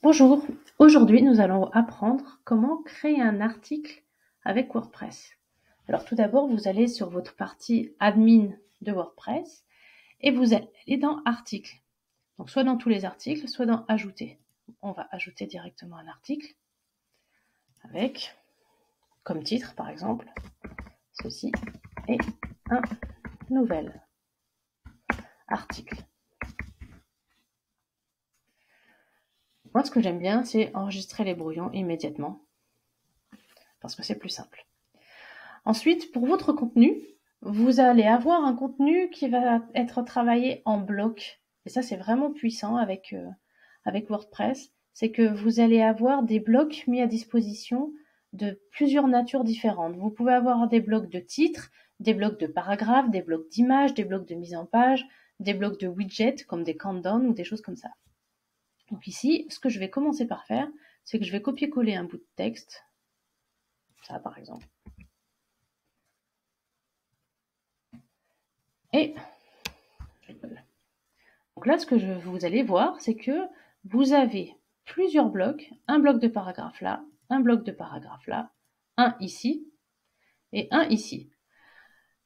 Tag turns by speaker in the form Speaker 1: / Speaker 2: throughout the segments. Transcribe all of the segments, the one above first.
Speaker 1: Bonjour, aujourd'hui nous allons apprendre comment créer un article avec WordPress. Alors tout d'abord, vous allez sur votre partie admin de WordPress et vous allez aller dans articles. Donc soit dans tous les articles, soit dans ajouter. On va ajouter directement un article avec, comme titre par exemple, ceci est un nouvel article. Moi, ce que j'aime bien, c'est enregistrer les brouillons immédiatement, parce que c'est plus simple. Ensuite, pour votre contenu, vous allez avoir un contenu qui va être travaillé en bloc. Et ça, c'est vraiment puissant avec WordPress. C'est que vous allez avoir des blocs mis à disposition de plusieurs natures différentes. Vous pouvez avoir des blocs de titres, des blocs de paragraphes, des blocs d'images, des blocs de mise en page, des blocs de widgets comme des countdowns ou des choses comme ça. Donc ici, ce que je vais commencer par faire, c'est que je vais copier-coller un bout de texte. Ça, par exemple. Et donc là, ce que vous allez voir, c'est que vous avez plusieurs blocs, un bloc de paragraphe là, un bloc de paragraphe là, un ici et un ici.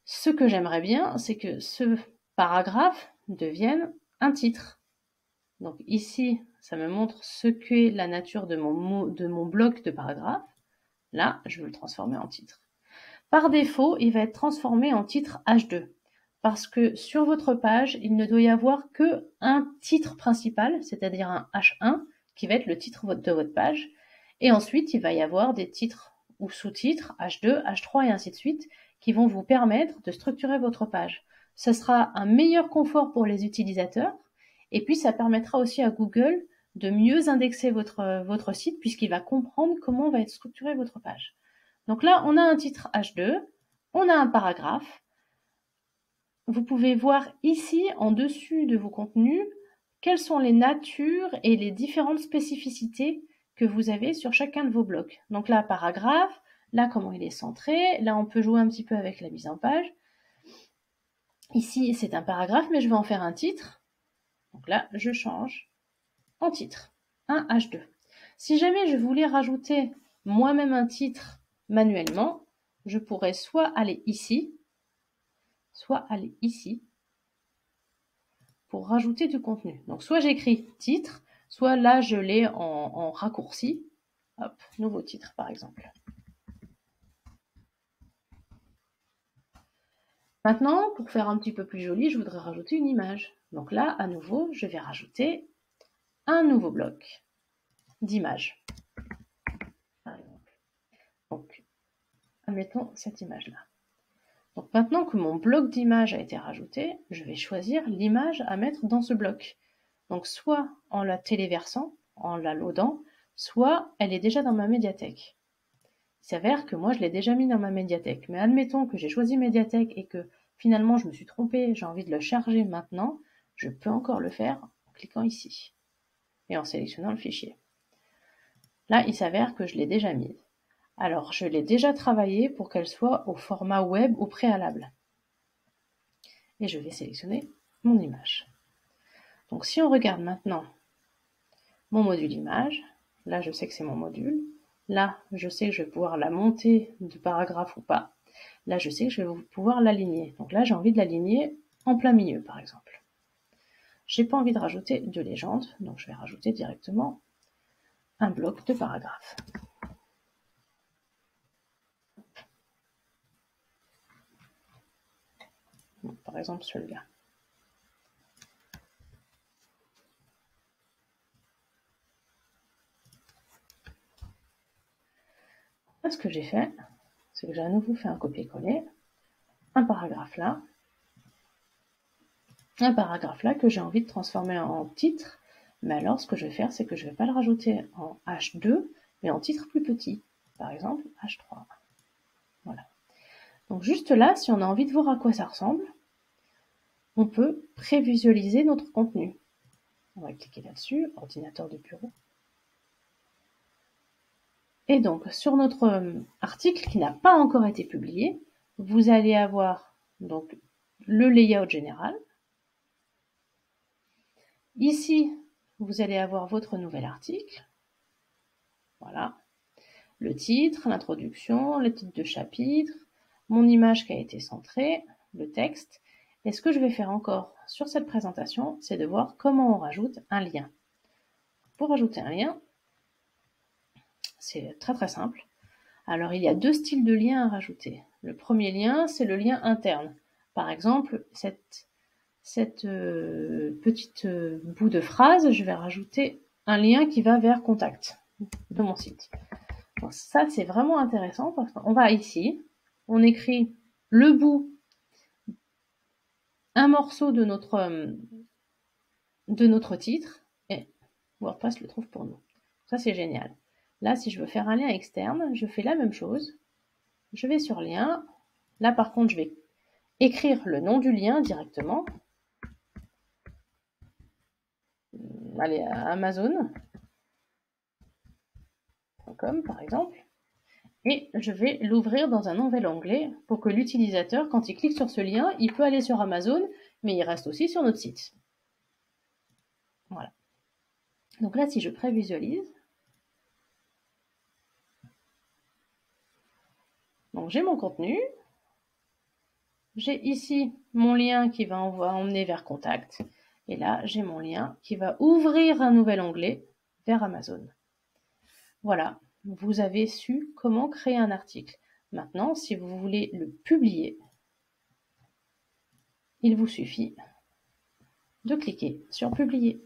Speaker 1: Ce que j'aimerais bien, c'est que ce paragraphe devienne un titre. Donc ici, ça me montre ce qu'est la nature de mon bloc de paragraphe. Là, je veux le transformer en titre. Par défaut, il va être transformé en titre H2. Parce que sur votre page, il ne doit y avoir que un titre principal, c'est-à-dire un H1, qui va être le titre de votre page. Et ensuite, il va y avoir des titres ou sous-titres, H2, H3 et ainsi de suite, qui vont vous permettre de structurer votre page. Ce sera un meilleur confort pour les utilisateurs, et puis ça permettra aussi à Google de mieux indexer votre site, puisqu'il va comprendre comment va être structurée votre page. Donc là, on a un titre H2, on a un paragraphe. Vous pouvez voir ici, en dessus de vos contenus, quelles sont les natures et les différentes spécificités que vous avez sur chacun de vos blocs. Donc là, paragraphe, là, comment il est centré, là, on peut jouer un petit peu avec la mise en page. Ici, c'est un paragraphe, mais je vais en faire un titre. Donc là, je change en titre, un H2. Si jamais je voulais rajouter moi-même un titre manuellement, je pourrais soit aller ici, soit aller ici, pour rajouter du contenu. Donc soit j'écris titre, soit là je l'ai en raccourci. Hop, nouveau titre par exemple. Maintenant, pour faire un petit peu plus joli, je voudrais rajouter une image. Donc là, à nouveau, je vais rajouter un nouveau bloc d'images. Par exemple. Donc, admettons cette image-là. Donc maintenant que mon bloc d'image a été rajouté, je vais choisir l'image à mettre dans ce bloc. Donc soit en la téléversant, en la loadant, soit elle est déjà dans ma médiathèque. Il s'avère que moi je l'ai déjà mis dans ma médiathèque, mais admettons que j'ai choisi médiathèque et que finalement je me suis trompée, j'ai envie de le charger maintenant, je peux encore le faire en cliquant ici et en sélectionnant le fichier. Là, il s'avère que je l'ai déjà mise. Alors, je l'ai déjà travaillée pour qu'elle soit au format web au préalable. Et je vais sélectionner mon image. Donc si on regarde maintenant mon module image, là je sais que c'est mon module, là je sais que je vais pouvoir la monter de paragraphe ou pas, là je sais que je vais pouvoir l'aligner. Donc là j'ai envie de l'aligner en plein milieu par exemple. J'ai pas envie de rajouter de légende, donc je vais rajouter directement un bloc de paragraphe. Bon, par exemple celui-là. Ce que j'ai fait, c'est que j'ai à nouveau fait un copier-coller, un paragraphe là que j'ai envie de transformer en titre, mais alors ce que je vais faire, c'est que je ne vais pas le rajouter en H2, mais en titre plus petit, par exemple H3. Voilà. Donc juste là, si on a envie de voir à quoi ça ressemble, on peut prévisualiser notre contenu. On va cliquer là-dessus, ordinateur de bureau. Et donc, sur notre article qui n'a pas encore été publié, vous allez avoir donc le layout général. Ici, vous allez avoir votre nouvel article. Voilà. Le titre, l'introduction, le titre de chapitre, mon image qui a été centrée, le texte. Et ce que je vais faire encore sur cette présentation, c'est de voir comment on rajoute un lien. Pour ajouter un lien, c'est très très simple. Alors il y a deux styles de liens à rajouter. Le premier lien, c'est le lien interne. Par exemple, cette petite bout de phrase, je vais rajouter un lien qui va vers contact de mon site. Donc ça, c'est vraiment intéressant parce qu'on va ici, on écrit le bout, un morceau de notre titre et WordPress le trouve pour nous. Ça, c'est génial. Là, si je veux faire un lien externe, je fais la même chose. Je vais sur lien. Là, par contre, je vais écrire le nom du lien directement. Allez, à Amazon.com, par exemple. Et je vais l'ouvrir dans un nouvel onglet pour que l'utilisateur, quand il clique sur ce lien, il peut aller sur Amazon, mais il reste aussi sur notre site. Voilà. Donc là, si je prévisualise, donc j'ai mon contenu, j'ai ici mon lien qui va emmener vers Contact, et là, j'ai mon lien qui va ouvrir un nouvel onglet vers Amazon. Voilà, vous avez su comment créer un article. Maintenant, si vous voulez le publier, il vous suffit de cliquer sur Publier.